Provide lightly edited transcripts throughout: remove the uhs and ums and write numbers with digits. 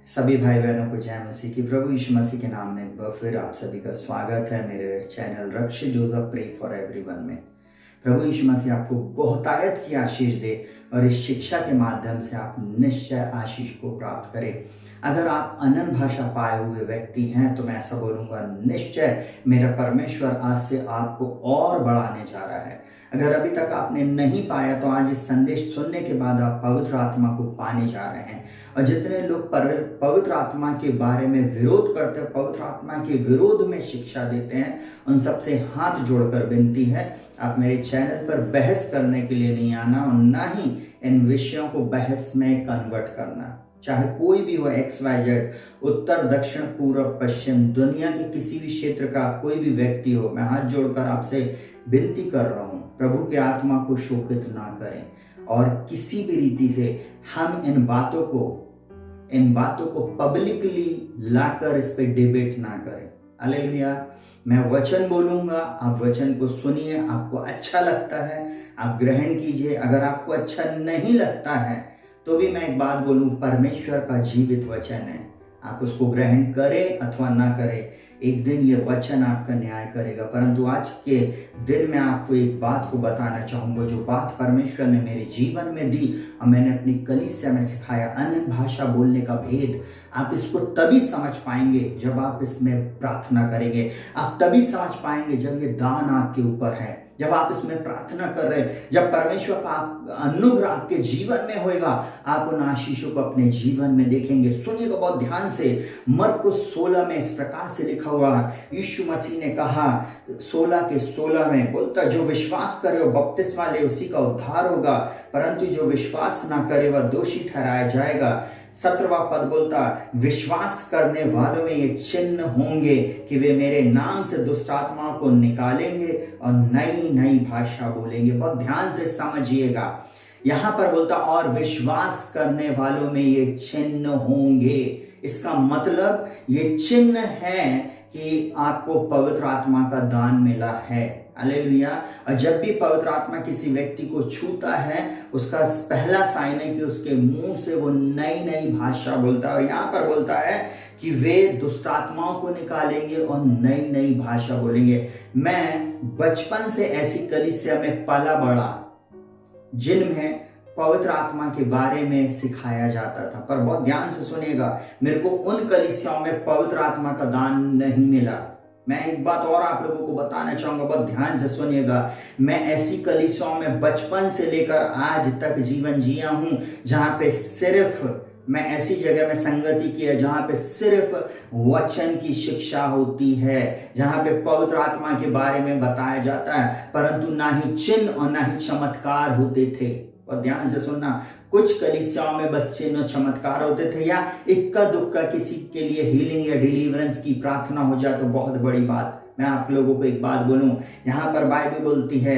सभी भाई बहनों को जय मसीह की। प्रभु यीशु मसीह के नाम में एक बार फिर आप सभी का स्वागत है मेरे channel Rakshit Joseph pray for everyone में। प्रभु यीशु मसीह आपको बहुतायत की आशीष दे और इस शिक्षा के माध्यम से आप निश्चय आशीष को प्राप्त करें। अगर आप अनन्य भाषा पाए हुए व्यक्ति हैं तो मैं ऐसा बोलूँगा, निश्चय मेरा परमेश्वर आज से आपको और बढ़ाने जा रहा है। अगर अभी तक आपने नहीं पाया तो आज इस संदेश सुनने के बाद आप पवित्र आत्मा को पाने जा रहे हैं। और जितने लोग पवित्र आत्मा के बारे में विरोध करते हैं, पवित्र आत्मा के विरोध में शिक्षा देते हैं, उन सबसे हाथ जोड़कर विनती है, आप मेरे चैनल पर बहस करने के लिए नहीं आना और ना ही इन विषयों को बहस में कन्वर्ट करना। चाहे कोई भी हो, XYZ, उत्तर दक्षिण पूर्व पश्चिम, दुनिया के किसी भी क्षेत्र का कोई भी व्यक्ति हो, मैं हाथ जोड़कर आपसे विनती कर रहा हूँ, प्रभु के आत्मा को शोकित ना करें और किसी भी रीति से हम इन बातों को पब्लिकली लाकर इस पे डिबेट ना करें। हालेलुया। मैं वचन बोलूंगा, आप वचन को सुनिए। आपको अच्छा लगता है आप ग्रहण कीजिए, अगर आपको अच्छा नहीं लगता है तो भी मैं एक बात बोलूं, परमेश्वर का जीवित वचन है, आप उसको ग्रहण करें अथवा ना करें, एक दिन ये वचन आपका न्याय करेगा। परंतु आज के दिन मैं आपको एक बात को बताना चाहूंगा, जो बात परमेश्वर ने मेरे जीवन में दी और मैंने अपनी कलीसिया में सिखाया, अनन्य भाषा बोलने का भेद। आप इसको तभी समझ पाएंगे जब आप इसमें प्रार्थना करेंगे, आप तभी समझ पाएंगे जब ये दान आपके ऊपर है, जब आप इसमें प्रार्थना कर रहे हैं, जब परमेश्वर का अनुग्रह आपके जीवन में होगा, आप उन आशीषों को अपने जीवन में देखेंगे। सुनिएगा बहुत ध्यान से, मरकुस 16 में इस प्रकार से लिखा हुआ है, यीशु मसीह ने कहा 16:16 में, बोलता जो विश्वास करे वो बपतिस्मा ले उसी का उद्धार होगा, परंतु जो विश्वास ना करे वह दोषी ठहराया जाएगा। 17वां पद बोलता विश्वास करने वालों में ये चिन्ह होंगे कि वे मेरे नाम से दुष्ट आत्माओं को निकालेंगे और नई नई भाषा बोलेंगे। बहुत ध्यान से समझिएगा, यहां पर बोलता और विश्वास करने वालों में ये चिन्ह होंगे। इसका मतलब ये चिन्ह है कि आपको पवित्र आत्मा का दान मिला है। हालेलुया। और जब भी पवित्र आत्मा किसी व्यक्ति को छूता है, उसका पहला साइन है कि उसके मुंह से वो नई नई भाषा बोलता है। और यहाँ पर बोलता है कि वे दुष्ट आत्माओं को निकालेंगे और नई नई भाषा बोलेंगे। मैं बचपन से ऐसी कलीसिया में पला बड़ा जिनमें पवित्र आत्मा के बारे में सिखाया जाता था, पर बहुत ध्यान से सुनिएगा, मेरे को उन कलीसियाओं में पवित्र आत्मा का दान नहीं मिला। मैं एक बात और आप लोगों को बताना चाहूंगा, बहुत ध्यान से सुनिएगा, मैं ऐसी कलीसियाओं में बचपन से लेकर आज तक जीवन जिया हूं जहां पे सिर्फ मैं ऐसी जगह में संगति की है जहां पे सिर्फ वचन की शिक्षा होती है, जहां पे पवित्र आत्मा के बारे में बताया जाता है, परंतु ना ही चिन्ह और ना ही चमत्कार होते थे। और ध्यान से सुनना, कुछ कलीसियाओं में बस चिन्ह और चमत्कार होते थे, या इक्का दुक्का किसी के लिए हीलिंग या डिलीवरेंस की प्रार्थना हो जाए तो बहुत बड़ी बात। मैं आप लोगों को एक बात बोलूं, यहाँ पर बाइबल बोलती है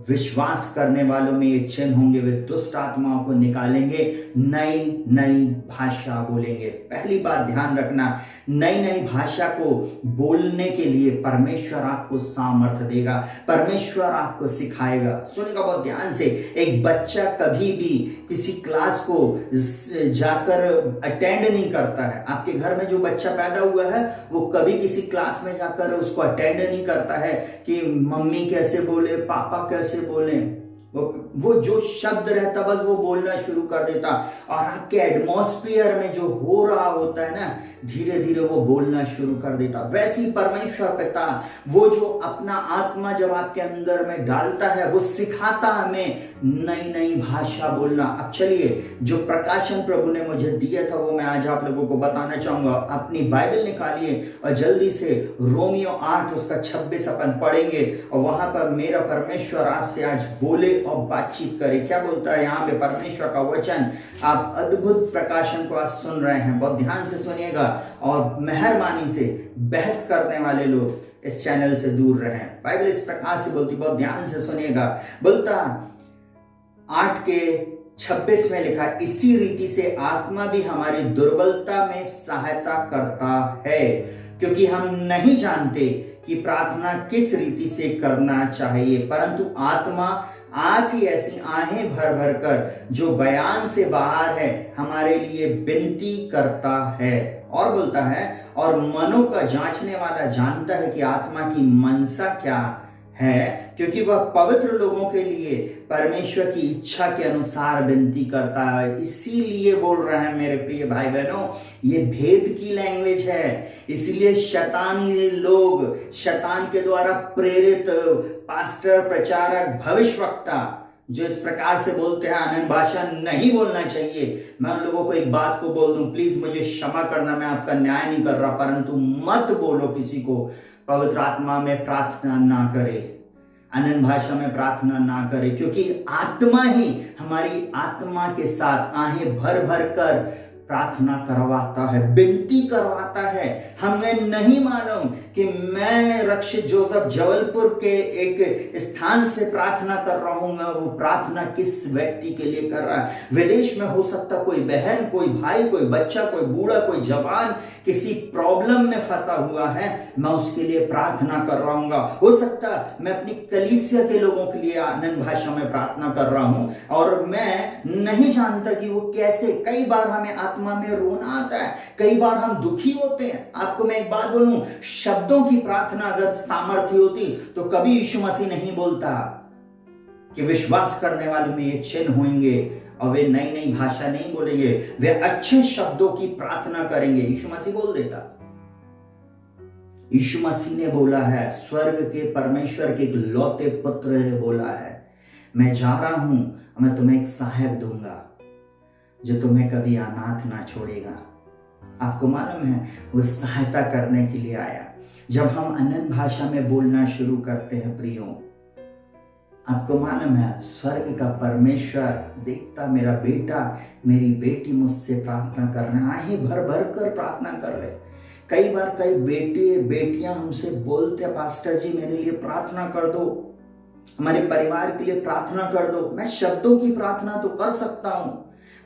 विश्वास करने वालों में ये चिन्ह होंगे, वे दुष्ट आत्माओं को निकालेंगे, नई नई भाषा बोलेंगे। पहली बात ध्यान रखना, नई नई भाषा को बोलने के लिए परमेश्वर आपको सामर्थ्य देगा, परमेश्वर आपको सिखाएगा। सुनिएगा बहुत ध्यान से, एक बच्चा कभी भी किसी क्लास को जाकर अटेंड नहीं करता है। आपके घर में जो बच्चा पैदा हुआ है वो कभी किसी क्लास में जाकर उसको अटेंड नहीं करता है कि मम्मी कैसे बोले, पापा कैसे बोले। वो जो शब्द रहता बस वो बोलना शुरू कर देता, और आपके एटमॉस्फेयर में जो हो रहा होता है ना, धीरे धीरे वो बोलना शुरू कर देता। वैसी परमेश्वर पिता वो जो अपना आत्मा जब आपके अंदर में डालता है, वो सिखाता हमें नई नई भाषा बोलना। अब चलिए, जो प्रकाशन प्रभु ने मुझे दिया था वो मैं आज आप लोगों को बताना चाहूंगा। अपनी बाइबल निकालिए और जल्दी से रोमियो 8 उसका 26 अपन पढ़ेंगे, और वहां पर मेरा परमेश्वर आपसे आज बोले और बातचीत करे। क्या बोलता है यहाँ पे परमेश्वर का वचन? आप अद्भुत प्रकाशन को आज सुन रहे हैं, बहुत ध्यान से सुनिएगा, और मेहरबानी से बहस करने वाले लोग इस चैनल से दूर रहें। बाइबल इस प्रकार से बोलती, बहुत ध्यान से सुनिएगा। बोलता 8:26 में लिखा, इसी रीति से आत्मा भी हमारी दुर्बलता में सहायता करता है, क्योंकि हम नहीं जानते कि प्रार्थना किस रीति से करना चाहिए, परंतु आत्मा आप ही ऐसी आहें भर भर कर जो बयान से बाहर है हमारे लिए विनती करता है। और बोलता है, और मनों का जांचने वाला जानता है कि आत्मा की मनसा क्या है, क्योंकि वह पवित्र लोगों के लिए परमेश्वर की इच्छा के अनुसार विनती करता है। इसीलिए बोल रहे हैं मेरे प्रिय भाई बहनों, ये भेद की लैंग्वेज है। इसलिए शैतानी लोग, शैतान के द्वारा प्रेरित पास्टर, प्रचारक, भविष्यवक्ता जो इस प्रकार से बोलते हैं अनन्य भाषा नहीं बोलना चाहिए, मैं उन लोगों को एक बात को बोल दूं, प्लीज मुझे क्षमा करना, मैं आपका न्याय नहीं कर रहा, परंतु मत बोलो किसी को पवित्र आत्मा में प्रार्थना ना करे, अनन्य भाषा में प्रार्थना ना करे, क्योंकि आत्मा ही हमारी आत्मा के साथ आहें भर भर कर प्रार्थना करवाता है, विनती करवाता है। हमें नहीं मालूम कि मैं रक्षित जोसेफ जबलपुर के एक स्थान से प्रार्थना कर रहा हूं, मैं वो प्रार्थना किस व्यक्ति के लिए कर रहा है। विदेश में हो सकता कोई बहन, कोई भाई, कोई बच्चा, कोई बूढ़ा, कोई जवान किसी प्रॉब्लम में फंसा हुआ है, मैं उसके लिए प्रार्थना कर रहा हूँ। हो सकता मैं अपनी कलीसिया के लोगों के लिए अनन्य भाषा में प्रार्थना कर रहा हूं और मैं नहीं जानता कि वो कैसे। कई बार हमें आत्मा में रोना आता है, कई बार हम दुखी होते हैं। आपको मैं एक बात बोलूं, शब्दों की प्रार्थना अगर सामर्थ्य होती तो कभी यीशु मसीह नहीं बोलता कि विश्वास करने वालों में ये चिन्ह होंगे और वे नई नई भाषा नहीं बोलेंगे, वे अच्छे शब्दों की प्रार्थना करेंगे। यीशु मसीह बोल देता। यीशु मसीह ने बोला है, स्वर्ग के परमेश्वर के इकलौते पुत्र ने बोला है, मैं जा रहा हूं, मैं तुम्हें एक सहायक दूंगा जो तुम्हें कभी अनाथ ना छोड़ेगा। आपको मालूम है वो सहायता करने के लिए आया। जब हम अनन्य भाषा में बोलना शुरू करते हैं प्रियो, आपको मालूम है स्वर्ग का परमेश्वर देखता, मेरा बेटा, मेरी बेटी मुझसे प्रार्थना कर रहे हैं, आहें भर भर कर प्रार्थना कर रहे। कई बार कई बेटे बेटियां हमसे बोलते हैं, पास्टर जी मेरे लिए प्रार्थना कर दो, हमारे परिवार के लिए प्रार्थना कर दो। मैं शब्दों की प्रार्थना तो कर सकता हूं,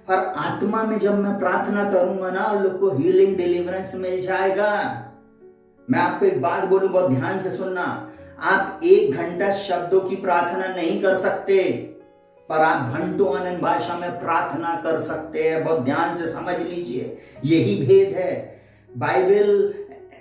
पर आत्मा में जब मैं प्रार्थना करूंगा ना, उन लोग को हीलिंग, डिलीवरेंस मिल जाएगा। मैं आपको एक बात बोलूं, बहुत ध्यान से सुनना, आप 1 घंटा शब्दों की प्रार्थना नहीं कर सकते, पर आप घंटों अनन्य भाषा में प्रार्थना कर सकते हैं। बहुत ध्यान से समझ लीजिए, यही भेद है। बाइबल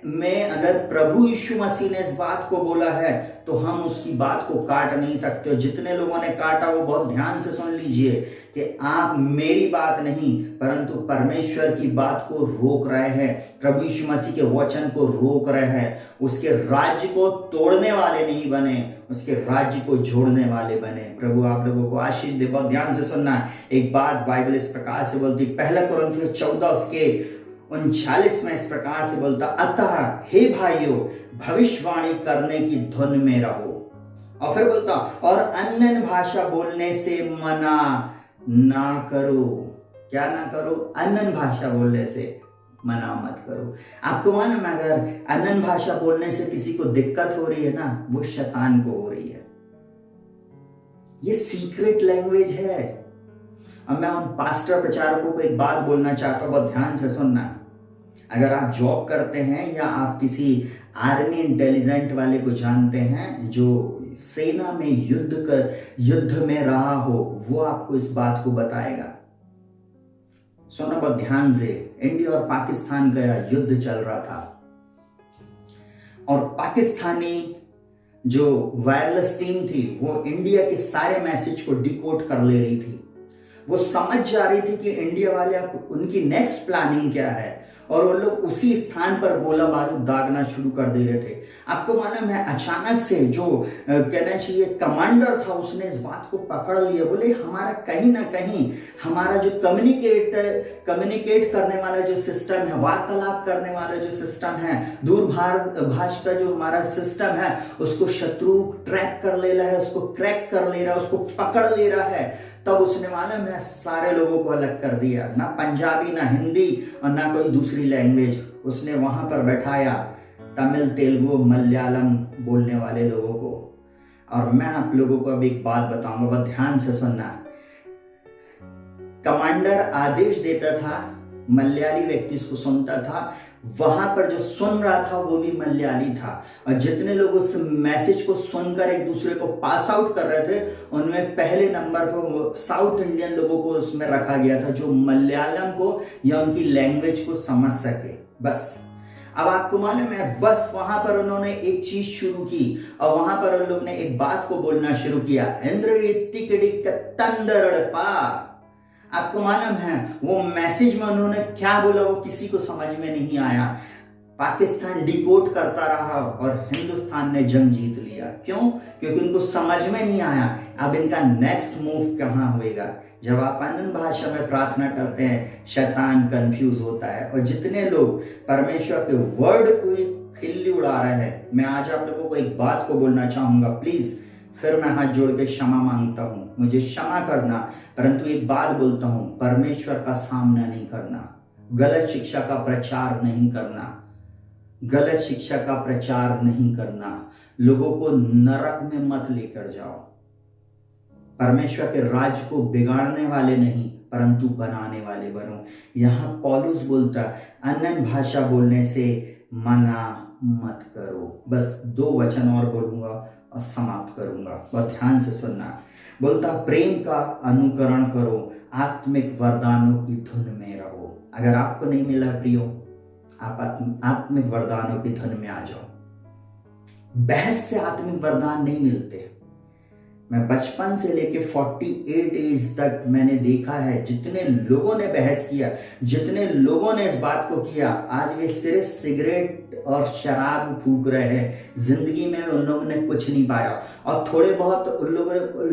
में अगर प्रभु यीशु मसीह ने इस बात को बोला है तो हम उसकी बात को काट नहीं सकते। और जितने लोगों ने काटा वो बहुत ध्यान से सुन लीजिए कि आप मेरी बात नहीं परंतु परमेश्वर की बात को रोक रहे हैं, प्रभु यीशु मसीह के वचन को रोक रहे हैं। उसके राज्य को तोड़ने वाले नहीं बने, उसके राज्य को जोड़ने वाले बने। प्रभु आप लोगों को आशीष दे। बहुत ध्यान से सुनना, एक बात बाइबल इस प्रकार से बोलती, 1 कुरिन्थियों 14 उसके 39 में इस प्रकार से बोलता, अतः हे भाइयों भविष्यवाणी करने की धुन में रहो। और फिर बोलता, और अन्य भाषा बोलने से मना ना करो। क्या ना करो? अन्य भाषा बोलने से मना मत करो। आपको मालूम है अगर अन्य भाषा बोलने से किसी को दिक्कत हो रही है ना, वो शैतान को हो रही है। ये सीक्रेट लैंग्वेज है। अब मैं उन पास्टर प्रचारकों को एक बात बोलना चाहता हूं, बहुत ध्यान से सुनना। अगर आप जॉब करते हैं या आप किसी आर्मी इंटेलिजेंट वाले को जानते हैं जो सेना में युद्ध में रहा हो, वो आपको इस बात को बताएगा। सुनो बहुत ध्यान से, इंडिया और पाकिस्तान का युद्ध चल रहा था और पाकिस्तानी जो वायरलेस टीम थी वो इंडिया के सारे मैसेज को डिकोड कर ले रही थी। वो समझ जा रही थी कि इंडिया वाले उनकी नेक्स्ट प्लानिंग क्या है, और वो लोग उसी स्थान पर गोला बारूद दागना शुरू कर दे रहे थे। आपको मालूम है अचानक से जो कहना चाहिए कमांडर था, उसने इस बात को पकड़ लिया। बोले हमारा कहीं ना कहीं हमारा जो कम्युनिकेट करने वाला जो सिस्टम है, वार्तालाप करने वाला जो सिस्टम है, दूरभाष का जो हमारा सिस्टम है, उसको शत्रु ट्रैक कर ले रहा है, उसको क्रैक कर ले रहा है, उसको पकड़ ले रहा है। तब उसने मालूम है सारे लोगों को अलग कर दिया, ना पंजाबी, ना हिंदी और ना कोई दूसरी लैंग्वेज। उसने वहां पर बैठाया तमिल, तेलुगु, मलयालम बोलने वाले लोगों को। और मैं आप लोगों को अब एक बात बताऊंगा, बहुत ध्यान से सुनना। कमांडर आदेश देता था मलयाली व्यक्ति इसको सुनता था, वहां पर जो सुन रहा था वो भी मलयाली था, और जितने लोग उस मैसेज को सुनकर एक दूसरे को पास आउट कर रहे थे उनमें पहले नंबर पर साउथ इंडियन लोगों को उसमें रखा गया था, जो मलयालम को या उनकी लैंग्वेज को समझ सके। बस अब आपको मालूम है, बस वहां पर उन्होंने एक चीज शुरू की, और वहां पर उन लोग ने एक बात को बोलना शुरू किया, आपको मालूम है वो मैसेज में उन्होंने क्या बोला, वो किसी को समझ में नहीं आया। पाकिस्तान डिकोड करता रहा और हिंदुस्तान ने जंग जीत लिया। क्यों? क्योंकि उनको समझ में नहीं आया अब इनका नेक्स्ट मूव कहां होएगा। जब आप अन्य भाषा में प्रार्थना करते हैं, शैतान कंफ्यूज होता है, और जितने लोग परमेश्वर के वर्ड को खिल्ली उड़ा रहे हैं, मैं आज आप लोगों को एक बात को बोलना चाहूंगा, प्लीज फिर मैं हाथ जोड़ के क्षमा मांगता हूं, मुझे क्षमा करना, परंतु एक बात बोलता हूं, परमेश्वर का सामना नहीं करना, गलत शिक्षा का प्रचार नहीं करना, गलत शिक्षा का प्रचार नहीं करना, लोगों को नरक में मत लेकर जाओ। परमेश्वर के राज्य को बिगाड़ने वाले नहीं परंतु बनाने वाले बनो। यहां पौलुस बोलता अन्य भाषा बोलने से मना मत करो। बस 2 वचन और बोलूंगा और समाप्त करूंगा, बहुत ध्यान से सुनना। बोलता प्रेम का अनुकरण करो, आत्मिक वरदानों की धुन में रहो। अगर आपको नहीं मिला प्रियो, आप आत्मिक वरदानों की धुन में आ जाओ। बहस से आत्मिक वरदान नहीं मिलते। मैं बचपन से लेके 48 एज तक मैंने देखा है, जितने लोगों ने बहस किया, जितने लोगों ने इस बात को किया, आज वे सिर्फ सिगरेट और शराब फूक रहे हैं। जिंदगी में उन लोगों ने कुछ नहीं पाया। और थोड़े बहुत उन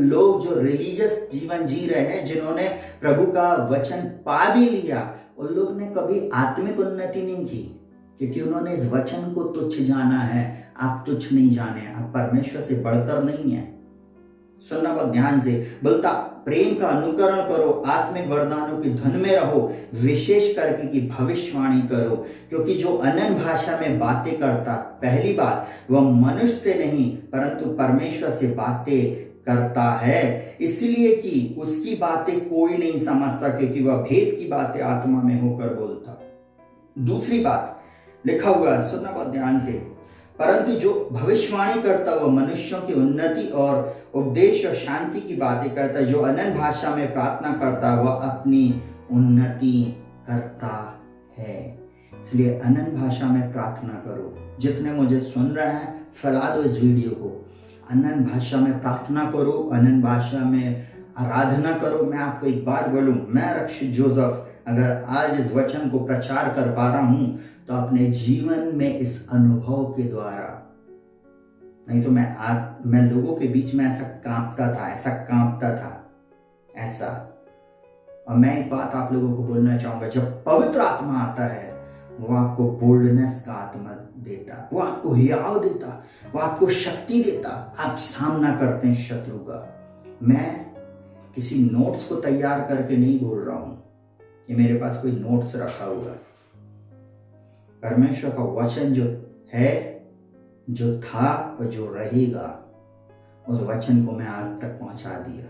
लोग जो रिलीजियस जीवन जी रहे हैं, जिन्होंने प्रभु का वचन पा भी लिया, उन लोग ने कभी आत्मिक उन्नति नहीं की, क्योंकि उन्होंने इस वचन को तुच्छ जाना है। आप तुच्छ नहीं जाने, आप परमेश्वर से बढ़कर नहीं है। सुनना बहुत ध्यान से। बोलता प्रेम का अनुकरण करो, आत्मिक वरदानों की धुन में रहो, विशेष करके कि भविष्यवाणी करो, क्योंकि जो अनन्य भाषा में बातें करता, पहली बात वह मनुष्य से नहीं परंतु परमेश्वर से बातें करता है, इसलिए कि उसकी बातें कोई नहीं समझता, क्योंकि वह भेद की बातें आत्मा में होकर बोलता। दूसरी बात लिखा हुआ है, सुनना बहुत ध्यान से, परंतु जो भविष्यवाणी करता वह मनुष्यों की उन्नति और उपदेश और शांति की बातें करता है। जो अनन्य भाषा में प्रार्थना करता है वह अपनी उन्नति करता है। इसलिए अनन्य भाषा में प्रार्थना करो। जितने मुझे सुन रहे हैं, फैला दो इस वीडियो को। अनन्य भाषा में प्रार्थना करो, अनन्य भाषा में आराधना करो। मैं आपको एक बात बोलूं, मैं रक्षित जोसेफ अगर आज इस वचन को प्रचार कर पा रहा हूं तो अपने जीवन में इस अनुभव के द्वारा, नहीं तो मैं लोगों के बीच में ऐसा कांपता था ऐसा। और मैं एक बात आप लोगों को बोलना चाहूंगा, जब पवित्र आत्मा आता है वो आपको बोल्डनेस का आत्मा देता, वो आपको हियाव देता, वो आपको शक्ति देता, आप सामना करते हैं शत्रु का। मैं किसी नोट्स को तैयार करके नहीं बोल रहा हूं कि मेरे पास कोई नोट्स रखा हुआ। परमेश्वर का वचन जो है, जो था और जो रहेगा, उस वचन को मैं आज तक पहुंचा दिया।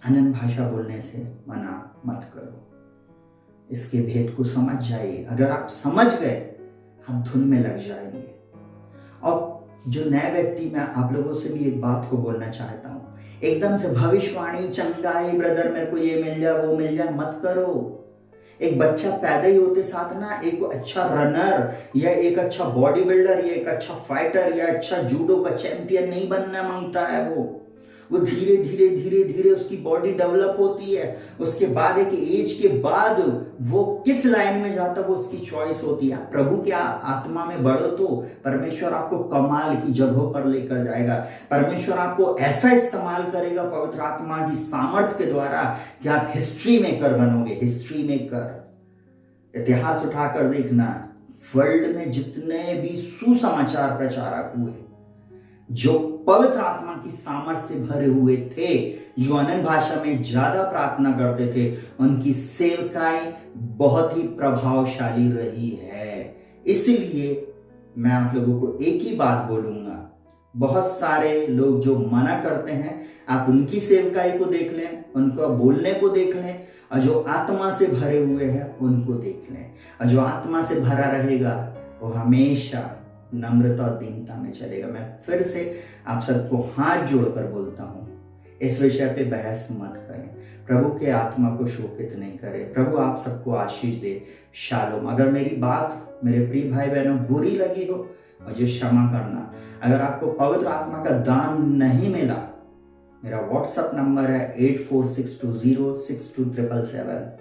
अनन्य भाषा बोलने से मना मत करो। इसके भेद को समझ जाइए। अगर आप समझ गए, आप धुन में लग जाएंगे। और जो नए व्यक्ति, मैं आप लोगों से भी एक बात को बोलना चाहता हूं, एकदम से भविष्यवाणी, चंगाई, ब्रदर मेरे को ये मिल जाए वो मिल जाए, मत करो। एक बच्चा पैदा ही होते साथ ना एक अच्छा रनर या एक अच्छा बॉडी बिल्डर या एक अच्छा फाइटर या अच्छा जूडो का चैंपियन नहीं बनना मांगता है। वो धीरे धीरे धीरे धीरे उसकी बॉडी डेवलप होती है। उसके बाद एक एज के बाद वो किस लाइन में जाता है वो उसकी चॉइस होती है। प्रभु के आत्मा में बढ़ो तो परमेश्वर आपको कमाल की जगहों पर लेकर जाएगा। परमेश्वर आपको ऐसा इस्तेमाल करेगा पवित्र आत्मा की सामर्थ के द्वारा कि आप हिस्ट्री मेकर बनोगे। हिस्ट्री मेकर, इतिहास उठाकर देखना, वर्ल्ड में जितने भी सुसमाचार प्रचारक हुए, जो पवित्र आत्मा की सामर्थ से भरे हुए थे, जो अनन्य भाषा में ज्यादा प्रार्थना करते थे, उनकी सेवकाई बहुत ही प्रभावशाली रही है। इसलिए मैं आप लोगों को एक ही बात बोलूंगा, बहुत सारे लोग जो मना करते हैं, आप उनकी सेवकाई को देख लें, उनका बोलने को देख लें, और जो आत्मा से भरे हुए हैं उनको देख लें। और जो आत्मा से भरा रहेगा वो हमेशा नम्रता और दीनता में चलेगा। मैं फिर से आप सबको हाथ जोड़कर बोलता हूँ, इस विषय पे बहस मत करें। प्रभु के आत्मा को शोकित नहीं करें। प्रभु आप सबको आशीष दे। शालोम। अगर मेरी बात मेरे प्रिय भाई बहनों बुरी लगी हो मुझे क्षमा करना। अगर आपको पवित्र आत्मा का दान नहीं मिला, मेरा व्हाट्सएप नंबर है 8462062777।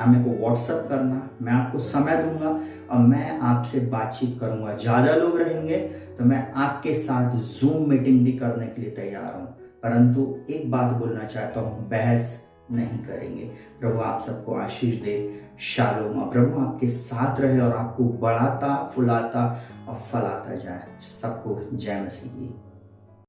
आप मेरे को व्हाट्सएप करना, मैं आपको समय दूंगा और मैं आपसे बातचीत करूंगा। ज़्यादा लोग रहेंगे तो मैं आपके साथ जूम मीटिंग भी करने के लिए तैयार हूं। परंतु एक बात बोलना चाहता हूं, बहस नहीं करेंगे। प्रभु आप सबको आशीष दे। शालोम। प्रभु आपके साथ रहे और आपको बढ़ाता फुलाता और फलाता जाए। सबको जय मसीह की।